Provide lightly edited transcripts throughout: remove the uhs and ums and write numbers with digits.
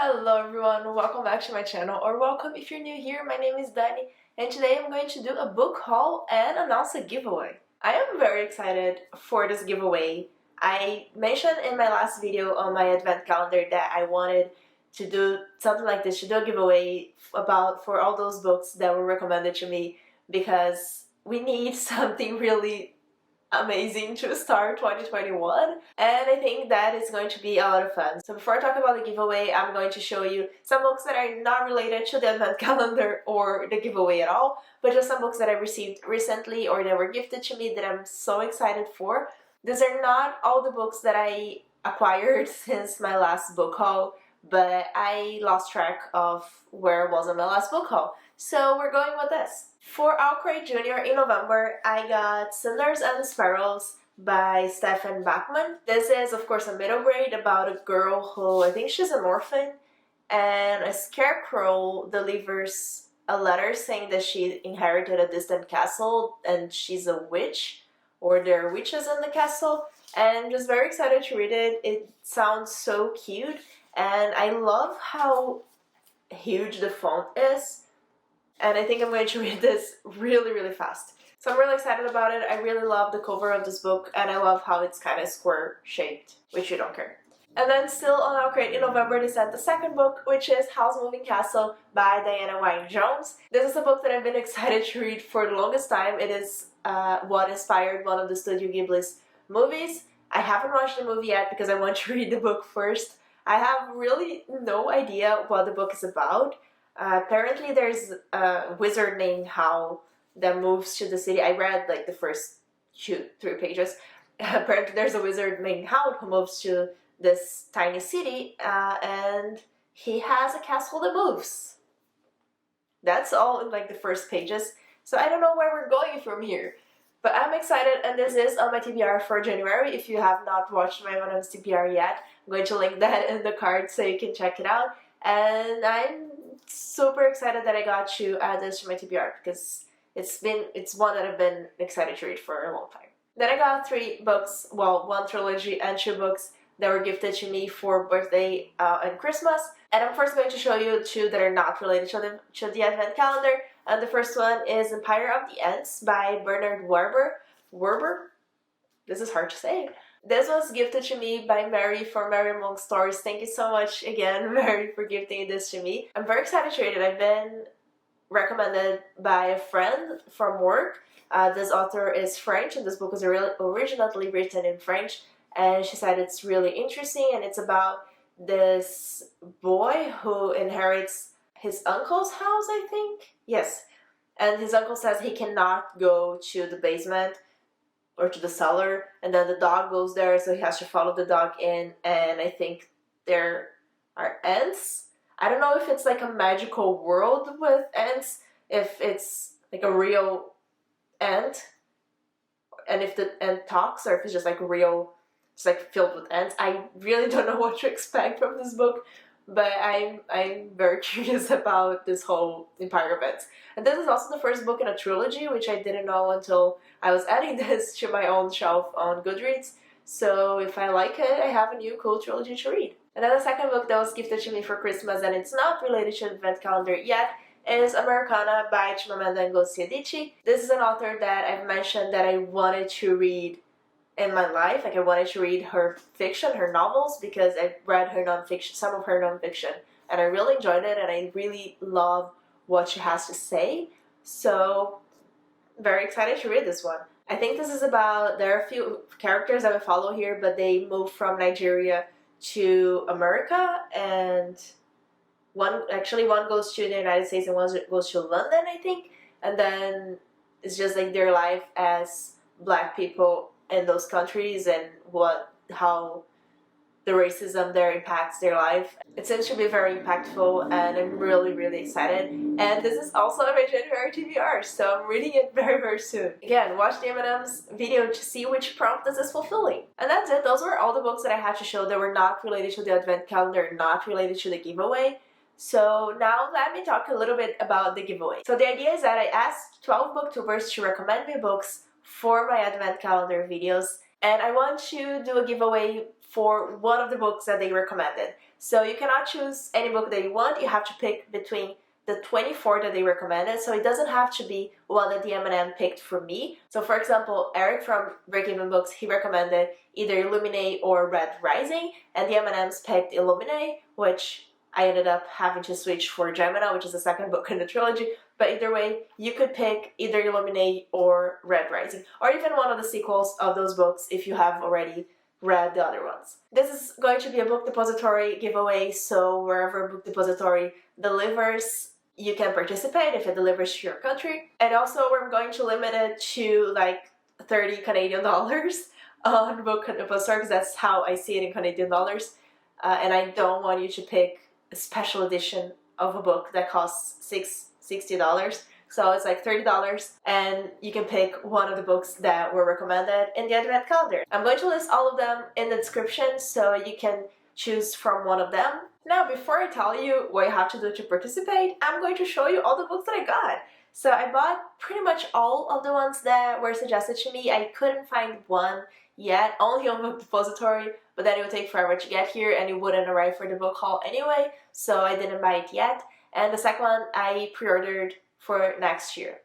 Hello everyone, welcome back to my channel, or welcome if you're new here. My name is Diane, and today I'm going to do a book haul and announce a giveaway. I am very excited for this giveaway. I mentioned in my last video on my advent calendar that I wanted to do something like this, to do a giveaway for all those books that were recommended to me, because we need something really amazing to start 2021, and I think that is going to be a lot of fun. So before I talk about the giveaway, I'm going to show you some books that are not related to the advent calendar or the giveaway at all, but just some books that I received recently or that were gifted to me that I'm so excited for. These are not all the books that I acquired since my last book haul, but I lost track of where I was on my last book haul. So we're going with this. For Alcray Jr. in November, I got Cinders and Sparrows by Stefan Bachmann. This is, of course, a middle grade about a girl who, I think she's an orphan, and a scarecrow delivers a letter saying that she inherited a distant castle and she's a witch, or there are witches in the castle, and I'm just very excited to read it. It sounds so cute, and I love how huge the font is. And I think I'm going to read this really fast. So I'm really excited about it. I really love the cover of this book, and I love how it's kind of square shaped, which you don't care. And then still on our crate in November, they sent the second book, which is House Moving Castle by Diana Wynne Jones. This is a book that I've been excited to read for the longest time. It is what inspired one of the Studio Ghibli's movies. I haven't watched the movie yet because I want to read the book first. I have really no idea what the book is about. Apparently there's a wizard named Hound that moves to the city. I read like the first 2-3 pages. Apparently there's a wizard named Hound who moves to this tiny city, and he has a castle that moves. That's all in like the first pages. So I don't know where we're going from here. But I'm excited, and this is on my TBR for January. If you have not watched my Madam's TBR yet, I'm going to link that in the card so you can check it out. And I'm super excited that I got to add this to my TBR because it's one that I've been excited to read for a long time. Then I got 3 books, well, 1 trilogy and 2 books that were gifted to me for birthday and Christmas. And I'm first going to show you 2 that are not related to the advent calendar. And the first one is Empire of the Ants by Bernard Werber? This is hard to say. This was gifted to me by Mary from Mary Among Stories. Thank you so much again, Mary, for gifting this to me. I'm very excited to read it. I've been recommended by a friend from work. This author is French, and this book was originally written in French. And she said it's really interesting, and it's about this boy who inherits his uncle's house, I think? Yes. And his uncle says he cannot go to the basement or to the cellar, and then the dog goes there, so he has to follow the dog in, and I think there are ants. I don't know if it's like a magical world with ants, if it's like a real ant, and if the ant talks, or if it's just like real, it's like filled with ants. I really don't know what to expect from this book, but I'm very curious about this whole Empire of Ants. And this is also the first book in a trilogy, which I didn't know until I was adding this to my own shelf on Goodreads. So if I like it, I have a new cool trilogy to read. And then the second book that was gifted to me for Christmas, and it's not related to the advent calendar yet, is Americana by Chimamanda Ngozi Adichie. This is an author that I've mentioned that I wanted to read in my life. Like, I wanted to read her fiction, her novels, because I've read her nonfiction, some of her nonfiction, and I really enjoyed it, and I really love what she has to say. So, very excited to read this one. I think this is about, there are a few characters that we follow here, but they move from Nigeria to America, and one goes to the United States and one goes to London, I think, and then it's just like their life as Black people in those countries and how the racism there impacts their life. It seems to be very impactful, and I'm really excited. And this is also my January TBR, so I'm reading it very soon. Again, watch the M&M's video to see which prompt this is fulfilling. And that's it. Those were all the books that I had to show that were not related to the advent calendar, not related to the giveaway. So now let me talk a little bit about the giveaway. So the idea is that I asked 12 booktubers to recommend me books for my advent calendar videos, and I want to do a giveaway for one of the books that they recommended. So you cannot choose any book that you want. You have to pick between the 24 that they recommended, so it doesn't have to be one that the M&M picked for me. So for example, Erik from Break-Even Books, he recommended either Illuminae or Red Rising, and the M&Ms picked Illuminae, which I ended up having to switch for Gemini, which is the second book in the trilogy. But either way, you could pick either Illuminae or Red Rising, or even one of the sequels of those books if you have already read the other ones. This is going to be a book depository giveaway, so wherever Book Depository delivers, you can participate if it delivers to your country. And also we're going to limit it to like 30 Canadian dollars on Book Depository, because that's how I see it in Canadian dollars. And I don't want you to pick a special edition of a book that costs $60. So it's like $30, and you can pick one of the books that were recommended in the Advent calendar. I'm going to list all of them in the description so you can choose from one of them. Now, before I tell you what you have to do to participate, I'm going to show you all the books that I got. So I bought pretty much all of the ones that were suggested to me. I couldn't find one yet, only on Book Depository, but then it would take forever to get here and it wouldn't arrive for the book haul anyway, so I didn't buy it yet. And the second one I pre-ordered for next year.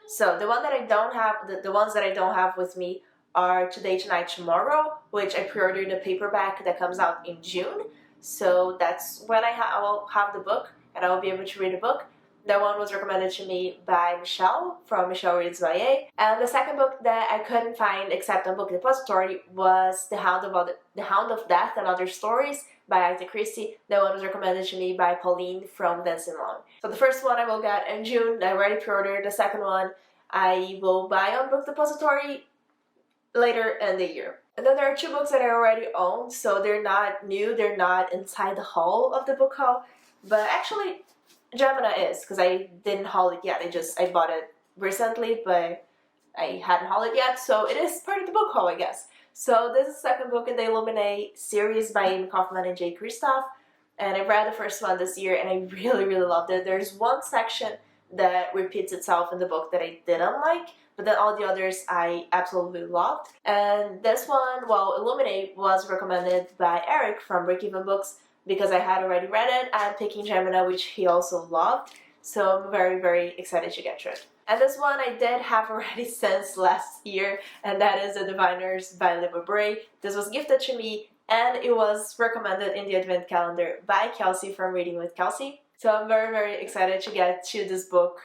So the one that I don't have, the ones that I don't have with me are Today, Tonight, Tomorrow, which I pre-ordered the paperback that comes out in June. So that's when I will have the book and I will be able to read the book. That one was recommended to me by Michelle from Michelle Reads YA. And the second book that I couldn't find except on Book Depository was The Hound of Death and Other Stories by Agatha Christie. That one was recommended to me by Pauline from Dancing Long. So the first one I will get in June. I already pre-ordered. The second one I will buy on Book Depository later in the year. And then there are two books that I already own, so they're not new, they're not inside the haul of the book haul, but actually Gemini is, because I didn't haul it yet. I bought it recently, but I hadn't hauled it yet, so it is part of the book haul, I guess. So this is the second book in the Illuminae series by Amie Kaufman and Kristoff, and I read the first one this year and I really, really loved it. There's one section that repeats itself in the book that I didn't like, but then all the others I absolutely loved. And this one, well, Illuminae was recommended by Erik from Break-Even Books because I had already read it. I'm picking Gemini, which he also loved, so I'm very, very excited to get through it. And this one I did have already since last year, and that is The Diviners by Libba Bray. This was gifted to me, and it was recommended in the Advent calendar by Kelsey from Reading with Kelsey. So I'm very, very excited to get to this book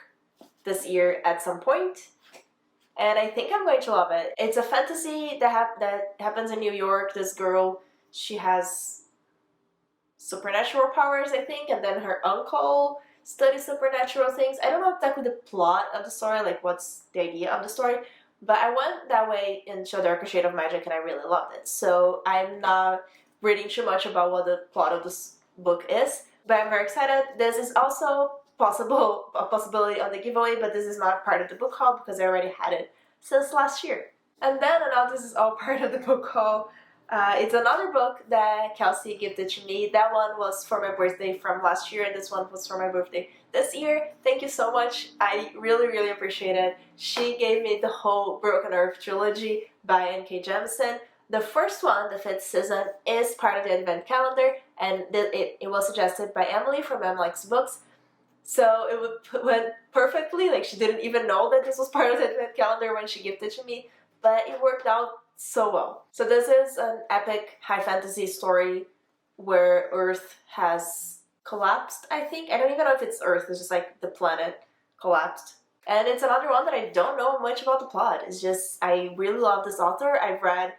this year at some point. And I think I'm going to love it. It's a fantasy that happens in New York. This girl, she has supernatural powers, I think, and then her uncle studies supernatural things. I don't know exactly the plot of the story, like what's the idea of the story, but I went that way in So Darker Shade of Magic and I really loved it. So I'm not reading too much about what the plot of this book is, but I'm very excited. This is also a possibility on the giveaway, but this is not part of the book haul because I already had it since last year. And then, now this is all part of the book haul. It's another book that Kelsey gifted to me. That one was for my birthday from last year, and this one was for my birthday this year. Thank you so much. I really, really appreciate it. She gave me the whole Broken Earth trilogy by N.K. Jemisin. The first one, the 5th season, is part of the Advent calendar, and it was suggested by Emily from Emily's Books. So it went perfectly. Like, she didn't even know that this was part of the Advent calendar when she gifted it to me, but it worked out so well. So this is an epic high fantasy story where Earth has collapsed, I think. I don't even know if it's Earth, it's just like the planet collapsed. And it's another one that I don't know much about the plot. It's just, I really love this author. I've read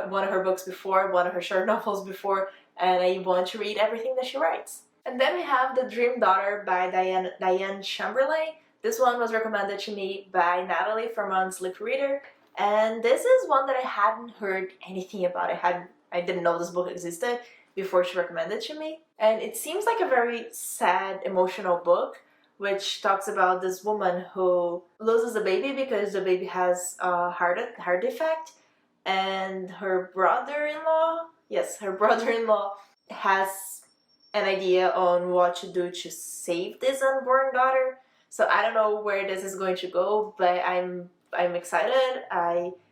one of her books before, one of her short novels before, and I want to read everything that she writes. And then we have The Dream Daughter by Diane Chamberlain. This one was recommended to me by Natalie from Unsleep Reader. And this is one that I hadn't heard anything about. I didn't know this book existed before she recommended it to me. And it seems like a very sad, emotional book, which talks about this woman who loses a baby because the baby has a heart defect. And her brother-in-law has an idea on what to do to save this unborn daughter. So I don't know where this is going to go, but I'm excited.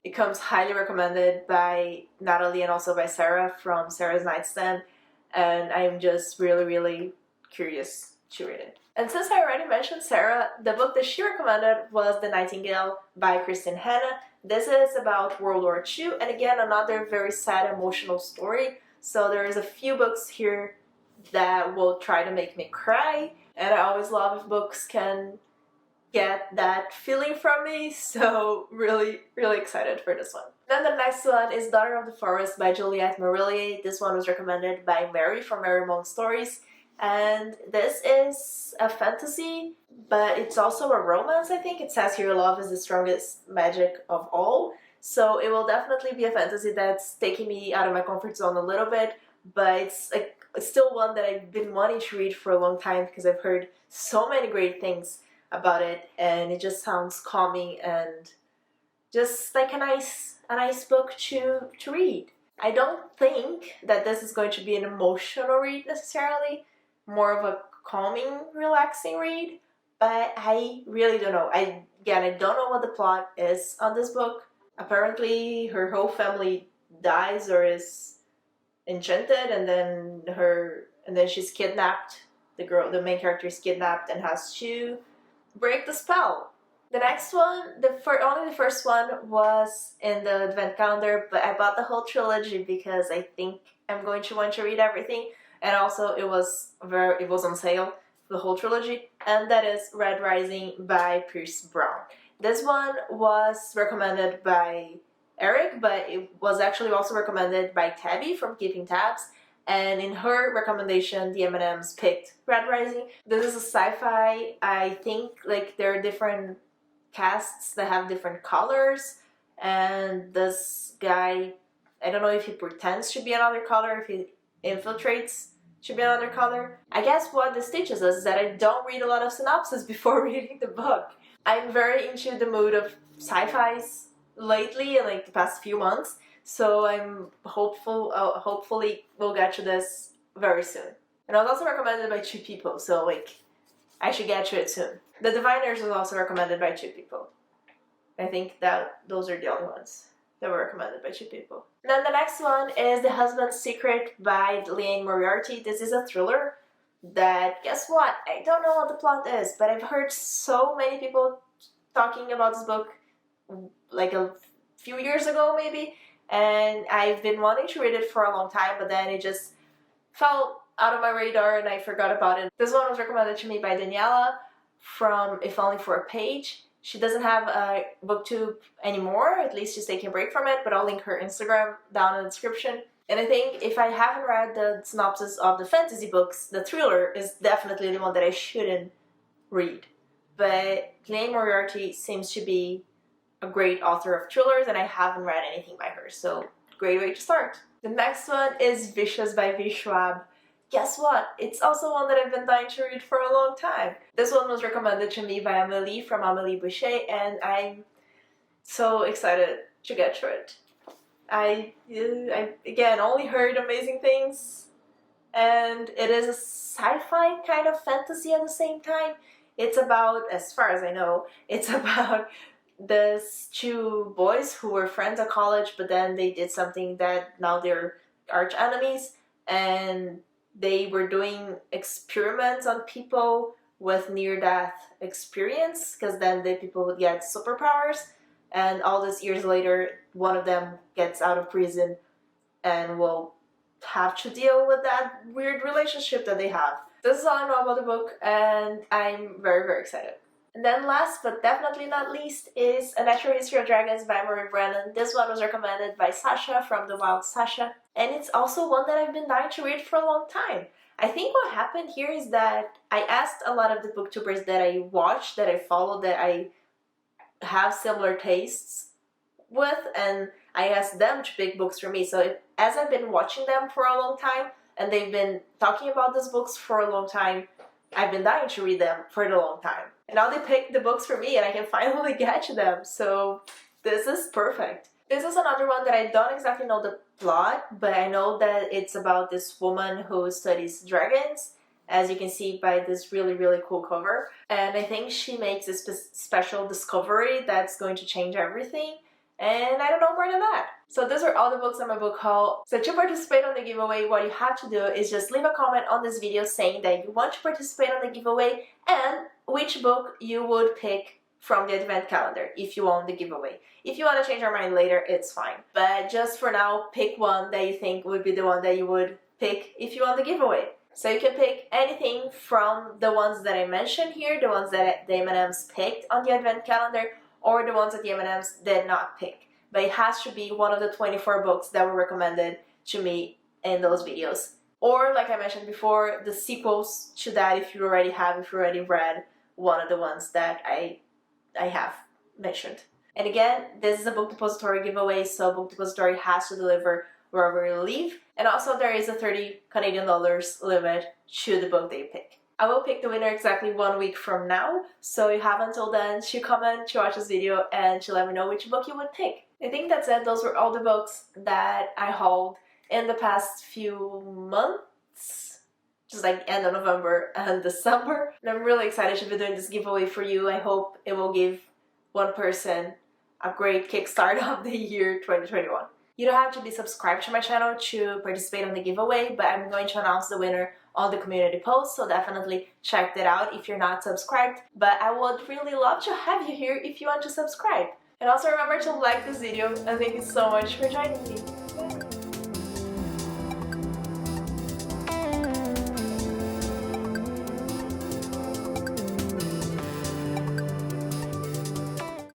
It comes highly recommended by Natalie and also by Sarah from Sarah's Nightstand. and I'm just really curious to read it. And since I already mentioned Sarah, the book that she recommended was The Nightingale by Kristen Hanna. This is about World War II, and again, another very sad, emotional story. So there is a few books here that will try to make me cry, and I always love if books can get that feeling from me, so really excited for this one. Then the next one is Daughter of the Forest by Juliet Marillier. This one was recommended by Mary from Mary Monk Stories, and this is a fantasy, but it's also a romance, I think. It says here love is the strongest magic of all, so it will definitely be a fantasy that's taking me out of my comfort zone a little bit, but it's still one that I've been wanting to read for a long time because I've heard so many great things about it, and it just sounds calming and just like a nice book to read. I don't think that this is going to be an emotional read necessarily, more of a calming, relaxing read, but I really don't know. I don't know what the plot is on this book. Apparently her whole family dies or is enchanted, and then she's kidnapped. The main character is kidnapped and has to break the spell. The next one, only the first one was in the advent calendar, but I bought the whole trilogy because I think I'm going to want to read everything, and also it was on sale, the whole trilogy, and that is Red Rising by Pierce Brown. This one was recommended by Erik, but it was actually also recommended by Tabby from Keeping Tabs, and in her recommendation, the M&Ms picked Red Rising. This is a sci-fi. I think like there are different casts that have different colors, and this guy, I don't know if he pretends to be another color, if he infiltrates to be another color. I guess what this teaches us is that I don't read a lot of synopses before reading the book. I'm very into the mood of sci-fis lately, in like the past few months, so I'm hopefully we'll get to this very soon. And it was also recommended by 2 people, so like I should get to it soon. The Diviners was also recommended by 2 people. I think that those are the only ones that were recommended by 2 people. Then the next one is The Husband's Secret by Liane Moriarty. This is a thriller that, guess what? I don't know what the plot is, but I've heard so many people talking about this book like a few years ago maybe, and I've been wanting to read it for a long time, but then it just fell out of my radar and I forgot about it. This one was recommended to me by Daniela from If Only for a Page. She doesn't have a booktube anymore, at least she's taking a break from it, but I'll link her Instagram down in the description. And I think if I haven't read the synopsis of the fantasy books, the thriller is definitely the one that I shouldn't read. But Liane Moriarty seems to be a great author of thrillers, and I haven't read anything by her, so great way to start. The next one is Vicious by V. Schwab. Guess what? It's also one that I've been dying to read for a long time. This one was recommended to me by Amélie from Amélie Boucher, and I'm so excited to get to it. I again only heard amazing things, and it is a sci-fi kind of fantasy at the same time. It's about, as far as I know, it's about these 2 boys who were friends at college, but then they did something that now they're arch enemies, and they were doing experiments on people with near-death experience, because then the people would get superpowers, and all these years later, one of them gets out of prison and will have to deal with that weird relationship that they have. This is all I know about the book, and I'm very excited. And then last but definitely not least is A Natural History of Dragons by Marie Brennan. This one was recommended by Sasha from The Wild Sasha, and it's also one that I've been dying to read for a long time. I think what happened here is that I asked a lot of the booktubers that I watch, that I follow, that I have similar tastes with, and I asked them to pick books for me. So as I've been watching them for a long time, and they've been talking about these books for a long time, I've been dying to read them for a long time. And now they picked the books for me and I can finally get to them, so this is perfect. This is another one that I don't exactly know the plot, but I know that it's about this woman who studies dragons, as you can see by this really cool cover. And I think she makes a special discovery that's going to change everything. And I don't know more than that. So those are all the books on my book haul. So to participate on the giveaway, what you have to do is just leave a comment on this video saying that you want to participate on the giveaway and which book you would pick from the advent calendar if you won the giveaway. If you want to change your mind later, it's fine. But just for now, pick one that you think would be the one that you would pick if you won the giveaway. So you can pick anything from the ones that I mentioned here, the ones that the M&Ms picked on the advent calendar, or the ones that the M&Ms did not pick. But it has to be one of the 24 books that were recommended to me in those videos. Or, like I mentioned before, the sequels to that if you already read one of the ones that I have mentioned. And again, this is a book depository giveaway, so book depository has to deliver wherever you leave. And also there is a 30 Canadian dollars limit to the book that you pick. I will pick the winner exactly 1 week from now, so you have until then to comment, to watch this video, and to let me know which book you would pick. I think that's it. Those were all the books that I hauled in the past few months, just like end of November and December. And I'm really excited to be doing this giveaway for you. I hope it will give one person a great kickstart of the year 2021. You don't have to be subscribed to my channel to participate in the giveaway, but I'm going to announce the winner on the community post, so definitely check that out if you're not subscribed. But I would really love to have you here if you want to subscribe. And also remember to like this video, and thank you so much for joining me. Bye.